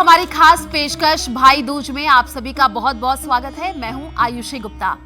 हमारी खास पेशकश भाई दूज में आप सभी का बहुत बहुत स्वागत है। मैं हूं आयुषी गुप्ता।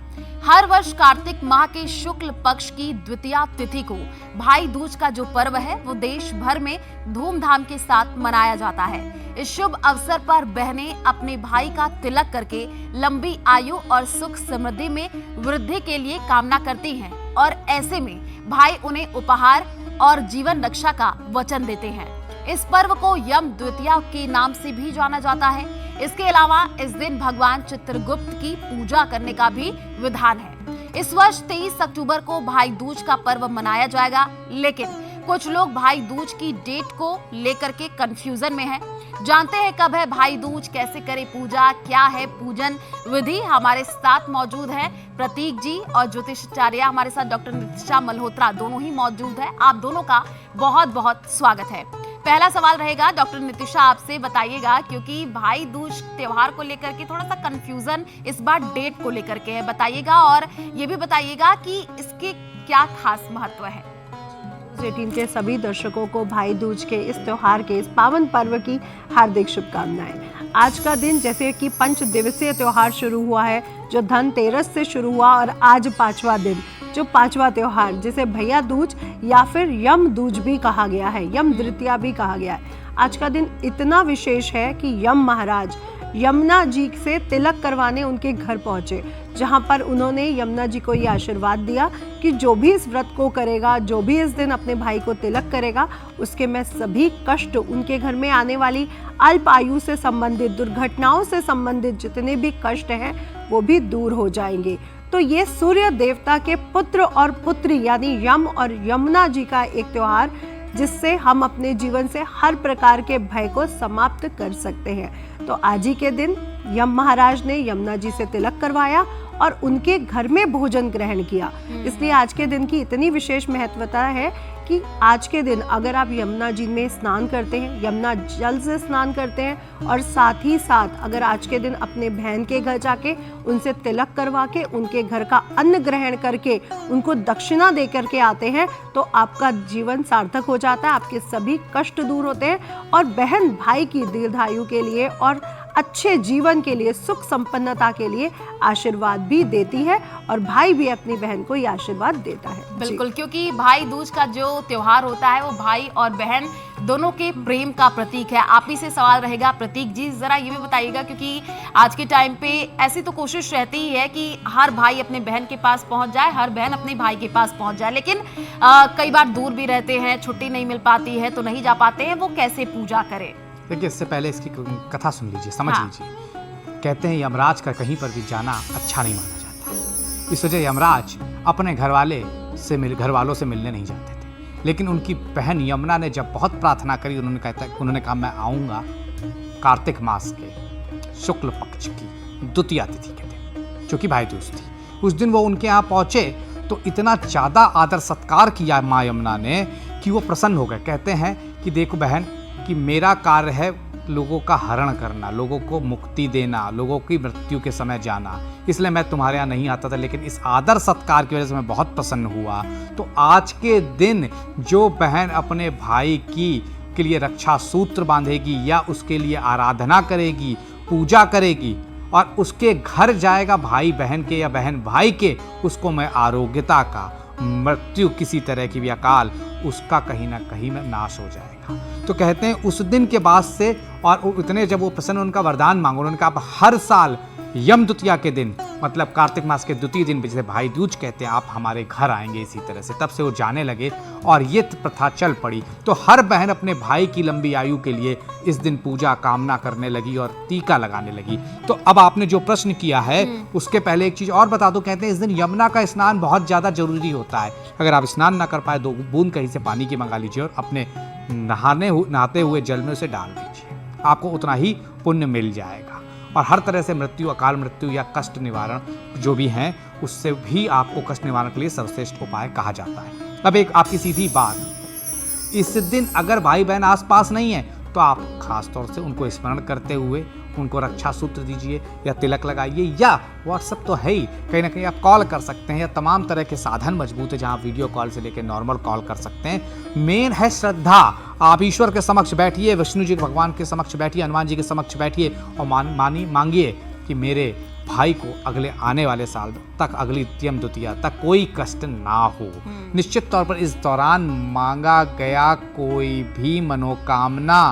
हर वर्ष कार्तिक माह के शुक्ल पक्ष की द्वितीया तिथि को भाई दूज का जो पर्व है वो देश भर में धूमधाम के साथ मनाया जाता है। इस शुभ अवसर पर बहनें अपने भाई का तिलक करके लंबी आयु और सुख समृद्धि में वृद्धि के लिए कामना करती हैं और ऐसे में भाई उन्हें उपहार और जीवन रक्षा का वचन देते हैं। इस पर्व को यम द्वितीया के नाम से भी जाना जाता है। इसके अलावा इस दिन भगवान चित्रगुप्त की पूजा करने का भी विधान है। इस वर्ष 23 अक्टूबर को भाई दूज का पर्व मनाया जाएगा, लेकिन कुछ लोग भाई दूज की डेट को लेकर के कंफ्यूजन में हैं। जानते हैं कब है भाई दूज, कैसे करें पूजा, क्या है पूजन विधि। हमारे साथ मौजूद है प्रतीक जी और ज्योतिषाचार्य हमारे साथ डॉक्टर नितिशा मल्होत्रा, दोनों ही मौजूद है। आप दोनों का बहुत बहुत स्वागत है। पहला सवाल रहेगा डॉक्टर नितिशा, आपसे बताइएगा, क्योंकि भाई दूज त्योहार को लेकर के थोड़ा सा कंफ्यूजन इस बार डेट को लेकर के है, बताइएगा और ये भी बताइएगा कि इसके क्या खास महत्व है। 18 के सभी दर्शकों को भाई दूज के इस त्योहार के इस पावन पर्व की हार्दिक शुभकामनाएं। आज का दिन जैसे कि 5 दिवसीय त्योहार शुरू हुआ है, जो धनतेरस से शुरू हुआ और आज 5वां दिन, जो 5वां त्योहार जिसे भैया दूज या फिर यम दूज भी कहा गया है, यम द्वितीया भी कहा गया है। आज का दिन इतना विशेष है कि यम महाराज यमुना जी से तिलक करवाने उनके घर पहुंचे, जहां पर उन्होंने यमुना जी को ये आशीर्वाद दिया कि जो भी इस व्रत को करेगा, जो भी इस दिन अपने भाई को तिलक करेगा, उसके मैं सभी कष्ट, उनके घर में आने वाली अल्प आयु से संबंधित, दुर्घटनाओं से संबंधित जितने भी कष्ट हैं वो भी दूर हो जाएंगे। तो ये सूर्य देवता के पुत्र और पुत्री यानी यम और यमुना जी का एक त्योहार, जिससे हम अपने जीवन से हर प्रकार के भय को समाप्त कर सकते हैं। तो आज ही के दिन यम महाराज ने यमुना जी से तिलक करवाया और उनके घर में भोजन ग्रहण किया। इसलिए आज के दिन की इतनी विशेष महत्वता है कि आज के दिन अगर आप यमुना जी में स्नान करते हैं, यमुना जल से स्नान करते हैं और साथ ही साथ अगर आज के दिन अपने बहन के घर जाके उनसे तिलक करवा के उनके घर का अन्न ग्रहण करके उनको दक्षिणा दे करके आते हैं, तो आपका जीवन सार्थक हो जाता है, आपके सभी कष्ट दूर होते हैं और बहन भाई की दीर्घायु के लिए और अच्छे जीवन के लिए, सुख संपन्नता के लिए आशीर्वाद भी देती है और भाई भी अपनी बहन को ये आशीर्वाद देता है। बिल्कुल, क्योंकि भाई दूज का जो त्योहार होता है वो भाई और बहन दोनों के प्रेम का प्रतीक है। आप ही से सवाल रहेगा प्रतीक जी, जरा ये भी बताइएगा, क्योंकि आज के टाइम पे ऐसी तो कोशिश रहती ही है कि हर भाई अपने बहन के पास पहुंच जाए, हर बहन अपने भाई के पास पहुंच जाए, लेकिन कई बार दूर भी रहते हैं, छुट्टी नहीं मिल पाती है तो नहीं जा पाते हैं, वो कैसे पूजा करें। देखिए, इससे पहले इसकी कथा सुन लीजिए, समझ लीजिए। कहते हैं यमराज का कहीं पर भी जाना अच्छा नहीं माना जाता। इस वजह यमराज अपने घर वालों से मिलने नहीं जाते थे, लेकिन उनकी बहन यमुना ने जब बहुत प्रार्थना करी, उन्होंने कहा मैं आऊँगा कार्तिक मास के शुक्ल पक्ष की द्वितीया तिथि के दिन, जो कि भाई दूज थी। उस दिन वो उनके यहाँ पहुँचे तो इतना ज़्यादा आदर सत्कार किया माँ यमुना ने कि वो प्रसन्न हो गए। कहते हैं कि देखो बहन, कि मेरा कार्य है लोगों का हरण करना, लोगों को मुक्ति देना, लोगों की मृत्यु के समय जाना, इसलिए मैं तुम्हारे यहाँ नहीं आता था, लेकिन इस आदर सत्कार की वजह से मैं बहुत प्रसन्न हुआ। तो आज के दिन जो बहन अपने भाई के लिए रक्षा सूत्र बांधेगी या उसके लिए आराधना करेगी, पूजा करेगी और उसके घर जाएगा भाई बहन के या बहन भाई के, उसको मैं आरोग्यता का, मृत्यु किसी तरह की भी अकाल, उसका कहीं ना कहीं में नाश हो जाएगा। तो कहते हैं उस दिन के बाद से, और इतने जब वो प्रसन्न, उनका वरदान मांगो, उन्होंने कहा आप हर साल यम द्वितीया के दिन, मतलब कार्तिक मास के द्वितीय दिन, जिसे भाई दूज कहते हैं, आप हमारे घर आएंगे इसी तरह से। तब से वो जाने लगे और ये प्रथा चल पड़ी। तो हर बहन अपने भाई की लंबी आयु के लिए इस दिन पूजा कामना करने लगी और टीका लगाने लगी। तो अब आपने जो प्रश्न किया है उसके पहले एक चीज़ और बता दो। कहते हैं इस दिन यमुना का स्नान बहुत ज़्यादा जरूरी होता है। अगर आप स्नान ना कर पाए, 2 बूंद कहीं से पानी की मंगा लीजिए और अपने नहाते हुए जल में उसे डाल दीजिए, आपको उतना ही पुण्य मिल जाएगा। और हर तरह से मृत्यु, अकाल मृत्यु या कष्ट निवारण जो भी हैं, उससे भी आपको कष्ट निवारण के लिए सर्वश्रेष्ठ उपाय कहा जाता है। अब एक आपकी सीधी बात, इस दिन अगर भाई बहन आसपास नहीं है तो आप खास तौर से उनको स्मरण करते हुए उनको रक्षा सूत्र दीजिए या तिलक लगाइए, या व्हाट्सएप तो है ही, कहीं ना कहीं आप कॉल कर सकते हैं, या तमाम तरह के साधन मजबूत है जहां वीडियो कॉल से लेकर नॉर्मल कॉल कर सकते हैं। मेन है श्रद्धा। आप ईश्वर के समक्ष बैठिए, विष्णु जी भगवान के समक्ष बैठिए, हनुमान जी के समक्ष बैठिए और मांगिए कि मेरे भाई को अगले आने वाले साल तक, अगली यम द्वितीया तक कोई कष्ट ना हो। निश्चित तौर पर इस दौरान मांगा गया कोई भी मनोकामना,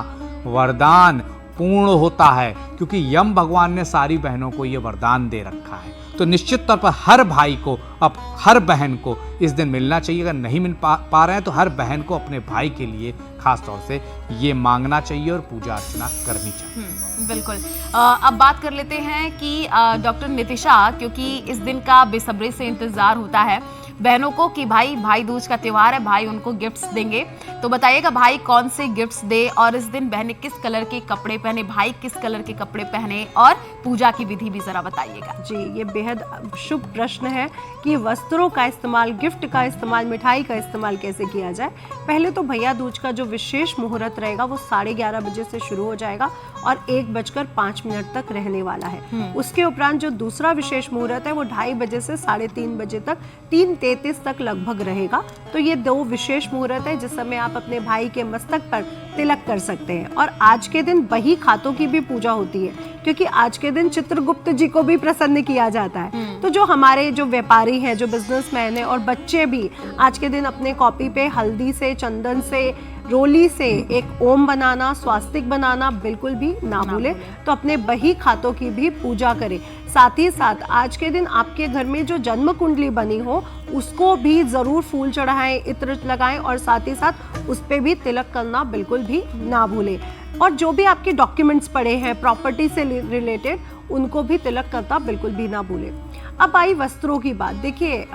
वरदान पूर्ण होता है, क्योंकि यम भगवान ने सारी बहनों को ये वरदान दे रखा है। तो निश्चित तौर पर हर भाई को, अब हर बहन को इस दिन मिलना चाहिए। अगर नहीं मिल पा रहे हैं तो हर बहन को अपने भाई के लिए खास तौर से ये मांगना चाहिए और पूजा अर्चना करनी चाहिए। बिल्कुल। अब बात कर लेते हैं कि डॉक्टर नितिशा, क्योंकि इस दिन का बेसब्री से इंतजार होता है बहनों को कि भाई दूज का त्योहार है, भाई उनको गिफ्ट्स देंगे, तो बताइएगा भाई कौन से गिफ्ट्स दे और इस दिन बहनें किस कलर के कपड़े पहने, भाई किस कलर के कपड़े पहने और पूजा की विधि भी जरा बताइएगा। जी, ये बेहद शुभ प्रश्न है कि वस्त्रों का इस्तेमाल, गिफ्ट का इस्तेमाल, मिठाई का इस्तेमाल कैसे किया जाए। पहले तो भैया दूज का जो विशेष मुहूर्त रहेगा वो 11:30 बजे से शुरू हो जाएगा और 1:05 तक रहने वाला है। उसके उपरांत जो दूसरा विशेष मुहूर्त है वो 2:30 बजे से 3:30 बजे तक, 3:33 तक लगभग रहेगा। तो ये 2 विशेष मुहूर्त है जिस समय आप अपने भाई के मस्तक पर तिलक कर सकते हैं। और आज के दिन बही खातों की भी पूजा होती है, क्योंकि आज के दिन चित्रगुप्त जी को भी प्रसन्न किया जाता है। तो जो हमारे जो व्यापारी हैं, जो बिजनेसमैन हैं और बच्चे भी आज के दिन अपने कॉपी पे हल्दी से, चंदन से, रोली से एक ओम बनाना, स्वास्तिक बनाना बिल्कुल भी ना भूले। तो अपने बही खातों की भी पूजा करें। साथ ही साथ आज के दिन आपके घर में जो जन्म कुंडली बनी हो उसको भी जरूर फूल चढ़ाएं, इत्र लगाएं और साथ ही साथ उस पे भी तिलक करना बिल्कुल भी ना भूलें। और जो भी आपके डॉक्यूमेंट्स पड़े हैं प्रॉपर्टी से रिलेटेड, उनको भी तिलक करना बिल्कुल भी ना भूलें। अब आई वस्त्रों की बात। देखिए,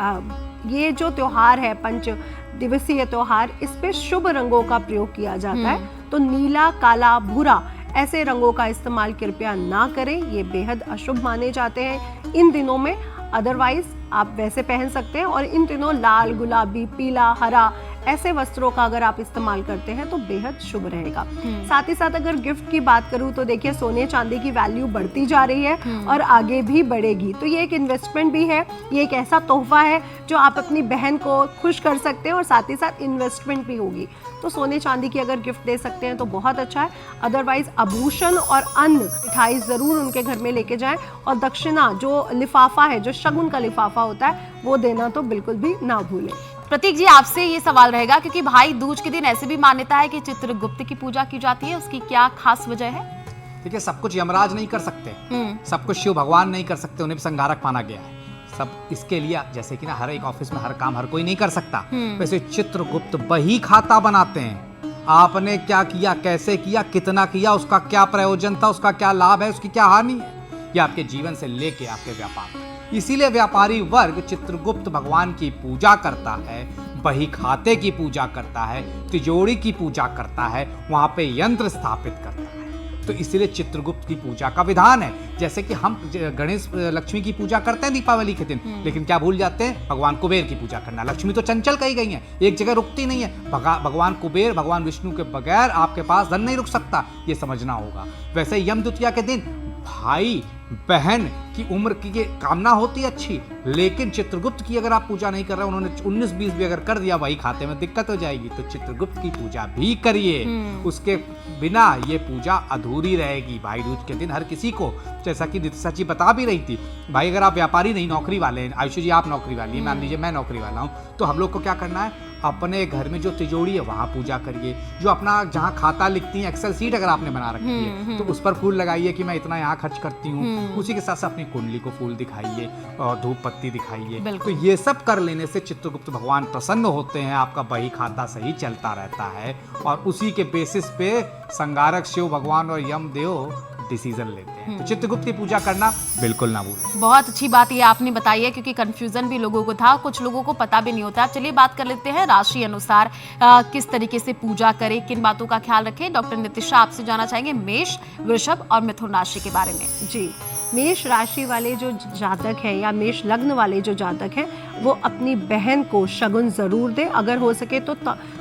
ये जो त्योहार है, 5 दिवसीय त्योहार, इस पे शुभ रंगों का प्रयोग किया जाता है। तो नीला, काला, भूरा ऐसे रंगों का इस्तेमाल कृपया ना करें, ये बेहद अशुभ माने जाते हैं इन दिनों में। अदरवाइज आप वैसे पहन सकते हैं। और इन दिनों लाल, गुलाबी, पीला, हरा ऐसे वस्त्रों का अगर आप इस्तेमाल करते हैं तो बेहद शुभ रहेगा। साथ ही साथ अगर गिफ्ट की बात करूं तो देखिए, सोने चांदी की वैल्यू बढ़ती जा रही है और आगे भी बढ़ेगी। तो ये एक इन्वेस्टमेंट भी है, ये एक ऐसा तोहफा है जो आप अपनी बहन को खुश कर सकते हैं और साथ ही साथ इन्वेस्टमेंट भी होगी। तो सोने चांदी की अगर गिफ्ट दे सकते हैं तो बहुत अच्छा है। अदरवाइज आभूषण और अन्न, मिठाई जरूर उनके घर में लेके जाएं। और दक्षिणा, जो लिफाफा है, जो शगुन का लिफाफा होता है, वो देना तो बिल्कुल भी ना भूलें। प्रतीक जी, आपसे ये सवाल रहेगा, क्योंकि भाई दूज के दिन ऐसे भी मान्यता है कि चित्रगुप्त की पूजा की जाती है, उसकी क्या खास वजह है? देखिए, सब कुछ यमराज नहीं कर सकते, सब कुछ शिव भगवान नहीं कर सकते, उन्हें भी संहारक माना गया है। सब इसके लिए, जैसे कि ना हर एक ऑफिस में हर काम हर कोई नहीं कर सकता, वैसे चित्रगुप्त बही खाता बनाते हैं। आपने क्या किया, कैसे किया, कितना किया, उसका क्या प्रयोजन था, उसका क्या लाभ है, उसकी क्या हानि है, ये आपके जीवन से लेके आपके व्यापार तक। इसीलिए व्यापारी वर्ग चित्रगुप्त भगवान की पूजा करता है, बही खाते की पूजा करता है, तिजोरी की पूजा करता है, वहां पे यंत्र स्थापित करता है। तो इसीलिए चित्रगुप्त की पूजा का विधान है। जैसे कि हम गणेश लक्ष्मी की पूजा करते हैं दीपावली के दिन, लेकिन क्या भूल जाते हैं, भगवान कुबेर की पूजा करना। लक्ष्मी तो चंचल कही गई है, एक जगह रुकती नहीं है। भगवान कुबेर, भगवान विष्णु के बगैर आपके पास धन नहीं रुक सकता, ये समझना होगा। वैसे यम द्वितीया के दिन भाई बहन की उम्र की कामना होती है अच्छी, लेकिन चित्रगुप्त की अगर आप पूजा नहीं कर रहे, उन्होंने 19-20 भी अगर कर दिया, वही खाते में दिक्कत हो जाएगी। तो चित्रगुप्त की पूजा भी करिए, उसके बिना ये पूजा अधूरी रहेगी। भाई दूज के दिन हर किसी को, जैसा कि नितिशा जी बता भी रही थी, भाई अगर आप व्यापारी नहीं, नौकरी वाले हैं, आयुषी जी आप नौकरी वाली है, मान लीजिए मैं नौकरी वाला हूँ, तो हम लोग को क्या करना है, अपने घर में जो तिजोरी है वहां पूजा करिए। जो अपना जहां खाता लिखती है, एक्सेल सीट अगर आपने बना रखी है तो उस पर फूल लगाइए कि मैं इतना यहाँ खर्च करती हूँ। उसी के साथ साथ अपनी कुंडली को फूल दिखाइए और धूप पत्ती दिखाइए। तो ये सब कर लेने से चित्रगुप्त भगवान प्रसन्न होते हैं, आपका बही खाता सही चलता रहता है और उसी के बेसिस पे संगारक शिव भगवान और यमदेव डिसीजन लेते हैं। तो चित्रगुप्त की पूजा करना बिल्कुल ना भूलें। बहुत अच्छी बात ये आपने बताई है, क्योंकि कंफ्यूजन भी लोगों को था, कुछ लोगों को पता भी नहीं होता। चलिए बात कर लेते हैं राशि अनुसार किस तरीके से पूजा करें, किन बातों का ख्याल रखें। डॉक्टर नितिशा, आपसे जानना चाहेंगे मेष, वृषभ और मिथुन राशि के बारे में। जी, मेष राशि वाले जो जातक हैं या मेष लग्न वाले जो जातक हैं, वो अपनी बहन को शगुन ज़रूर दे। अगर हो सके तो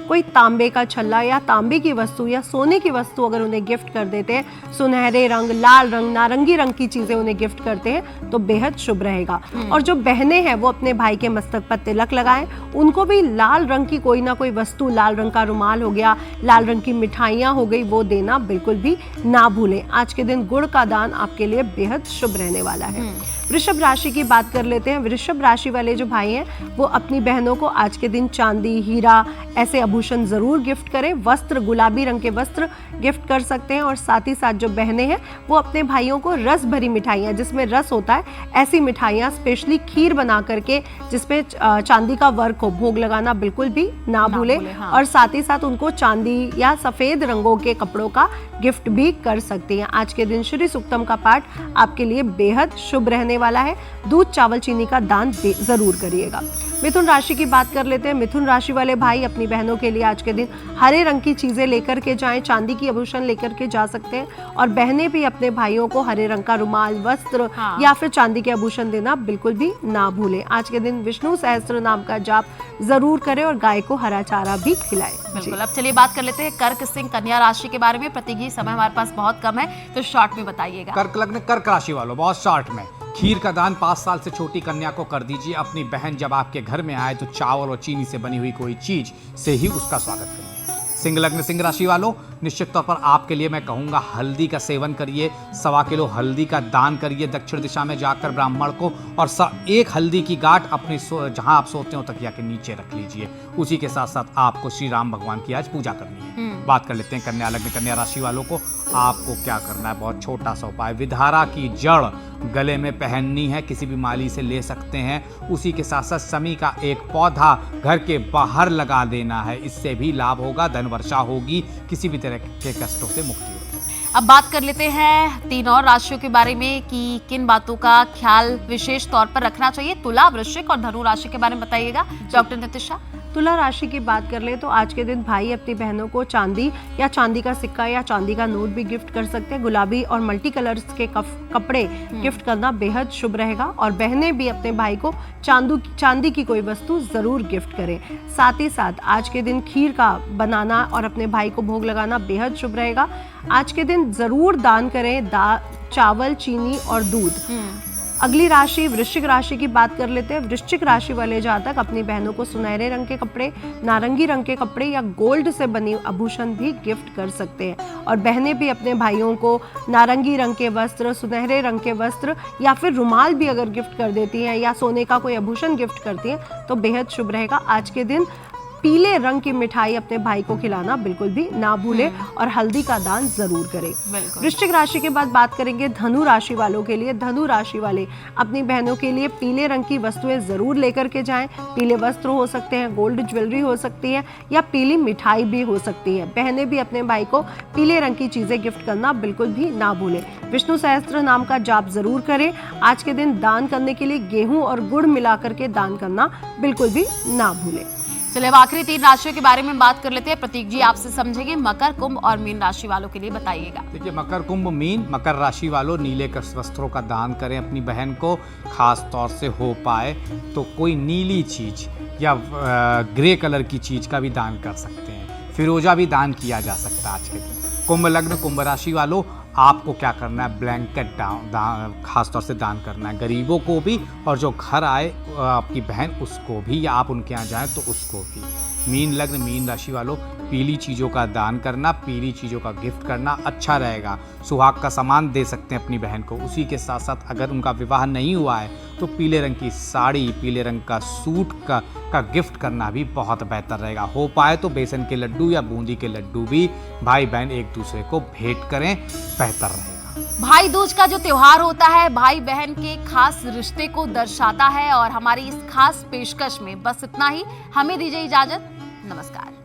कोई तांबे का छल्ला या तांबे की वस्तु या सोने की वस्तु अगर उन्हें गिफ्ट कर देते हैं, सुनहरे रंग, लाल रंग, नारंगी रंग की चीज़ें उन्हें गिफ्ट करते हैं तो बेहद शुभ रहेगा। और जो बहनें हैं वो अपने भाई के मस्तक पर तिलक लगाएं, उनको भी लाल रंग की कोई ना कोई वस्तु, लाल रंग का रुमाल हो गया, लाल रंग की मिठाइयाँ हो गई, वो देना बिल्कुल भी ना भूलें। आज के दिन गुड़ का दान आपके लिए बेहद शुभ रहने वाला है। वृषभ राशि की बात कर लेते हैं। वृषभ राशि वाले जो भाई हैं वो अपनी बहनों को आज के दिन चांदी, हीरा, ऐसे आभूषण जरूर गिफ्ट करें। वस्त्र, गुलाबी रंग के वस्त्र गिफ्ट कर सकते हैं। और साथ ही साथ जो बहनें हैं वो अपने भाइयों को रस भरी मिठाइयाँ, जिसमें रस होता है, ऐसी मिठाइयाँ स्पेशली खीर बना करके जिसपे चांदी का वर्क हो, भोग लगाना बिल्कुल भी ना भूलें। हाँ। और साथ ही साथ उनको चांदी या सफेद रंगों के कपड़ों का गिफ्ट भी कर सकती हैं। आज के दिन श्री सूक्तम का पाठ आपके लिए बेहद शुभ रहने वाला है। दूध, चावल, चीनी का दान जरूर करिएगा। मिथुन राशि की बात कर लेते हैं। मिथुन राशि वाले भाई अपनी बहनों के लिए आज के दिन हरे रंग की चीजें लेकर के जाएं, चांदी की आभूषण लेकर के जा सकते हैं। और बहनें भी अपने भाइयों को हरे रंग का रुमाल, वस्त्र या फिर चांदी के आभूषण देना बिल्कुल भी ना भूलें। आज के दिन विष्णु सहस्त्र नाम का जाप जरूर करें और गाय को हरा चारा भी खिलाएं। बिल्कुल। अब चलिए बात कर लेते हैं कर्क सिंह कन्या राशि के बारे में। प्रतीक जी, समय हमारे पास बहुत कम है तो शॉर्ट में बताइएगा। कर्क लग्न, कर्क राशि वालों, बहुत शॉर्ट में खीर का दान 5 साल से छोटी कन्या को कर दीजिए। अपनी बहन जब आपके घर में आए तो चावल और चीनी से बनी हुई कोई चीज से ही उसका स्वागत करिए। सिंह लग्न, सिंह राशि वालों, निश्चित तौर पर आपके लिए मैं कहूंगा हल्दी का सेवन करिए। 1.25 किलो हल्दी का दान करिए दक्षिण दिशा में जाकर ब्राह्मण को। और 1 हल्दी की गांठ अपनी जहां आप सोते हो तकिया के नीचे रख लीजिए। उसी के साथ साथ आपको श्री राम भगवान की आज पूजा करनी है। बात कर लेते हैं कन्या लग्न, कन्या राशि वालों को। आपको क्या करना है, बहुत छोटा सा उपाय। विधारा की जड़ गले में पहननी है, किसी भी माली से ले सकते हैं। उसी के साथ साथ समी का एक पौधा घर के बाहर लगा देना है, इससे भी लाभ होगा, धन वर्षा होगी, किसी भी तरह के कष्टों से मुक्ति होगी। अब बात कर लेते हैं 3 और राशियों के बारे में कि किन बातों का ख्याल विशेष तौर पर रखना चाहिए। तुला, वृश्चिक और धनु राशि के बारे में बताइएगा डॉक्टर नितिशा। तुला राशि की बात कर ले तो आज के दिन भाई अपनी बहनों को चांदी या चांदी का सिक्का या चांदी का नोट भी गिफ्ट कर सकते हैं। गुलाबी और मल्टी कलर्स के कपड़े गिफ्ट करना बेहद शुभ रहेगा। और बहनें भी अपने भाई को चांदी की कोई वस्तु जरूर गिफ्ट करें। साथ ही साथ आज के दिन खीर का बनाना और अपने भाई को भोग लगाना बेहद शुभ रहेगा। आज के दिन जरूर दान करें चावल, चीनी और दूध। अगली राशि वृश्चिक राशि की बात कर लेते हैं। वृश्चिक राशि वाले जातक अपनी बहनों को सुनहरे रंग के कपड़े, नारंगी रंग के कपड़े या गोल्ड से बनी आभूषण भी गिफ्ट कर सकते हैं। और बहनें भी अपने भाइयों को नारंगी रंग के वस्त्र, सुनहरे रंग के वस्त्र या फिर रुमाल भी अगर गिफ्ट कर देती हैं या सोने का कोई आभूषण गिफ्ट करती हैं तो बेहद शुभ रहेगा। आज के दिन पीले रंग की मिठाई अपने भाई को खिलाना बिल्कुल भी ना भूलें और हल्दी का दान जरूर करें। वृश्चिक राशि के बाद बात करेंगे धनु राशि वालों के लिए। धनु राशि वाले अपनी बहनों के लिए पीले रंग की वस्तुएं जरूर लेकर के जाएं। पीले वस्त्र हो सकते हैं, गोल्ड ज्वेलरी हो सकती है या पीली मिठाई भी हो सकती है। बहनें भी अपने भाई को पीले रंग की चीजें गिफ्ट करना बिल्कुल भी ना भूलें। विष्णु सहस्त्र नाम का जाप जरूर करें। आज के दिन दान करने के लिए गेहूं और गुड़ मिला करके दान करना बिल्कुल भी ना भूलें। चलिए अब आखिरी 3 राशियों के बारे में बात कर लेते हैं। प्रतीक जी आपसे समझेंगे मकर, कुंभ और मीन राशि वालों के लिए बताइएगा। देखिए मकर, कुंभ, मीन, मकर राशि वालों नीले वस्त्रों का दान करें अपनी बहन को। खास तौर से हो पाए तो कोई नीली चीज या ग्रे कलर की चीज का भी दान कर सकते हैं। फिरोजा भी दान किया जा सकता है आज के दिन। कुंभ लग्न, कुंभ राशि वालों, आपको क्या करना है, ब्लैंकेट खास तौर से दान करना है गरीबों को भी, और जो घर आए आपकी बहन उसको भी, या आप उनके यहाँ जाएं तो उसको भी। मीन लग्न, मीन राशि वालों, पीली चीज़ों का दान करना, पीली चीज़ों का गिफ्ट करना अच्छा रहेगा। सुहाग का सामान दे सकते हैं अपनी बहन को। उसी के साथ साथ अगर उनका विवाह नहीं हुआ है तो पीले रंग की साड़ी, पीले रंग का सूट का गिफ्ट करना भी बहुत बेहतर रहेगा। हो पाए तो बेसन के लड्डू या बूंदी के लड्डू भी भाई बहन एक दूसरे को भेंट करें, बेहतर रहेगा। भाई दूज का जो त्योहार होता है भाई बहन के खास रिश्ते को दर्शाता है। और हमारी इस खास पेशकश में बस इतना ही। हमें दीजिए इजाजत, नमस्कार।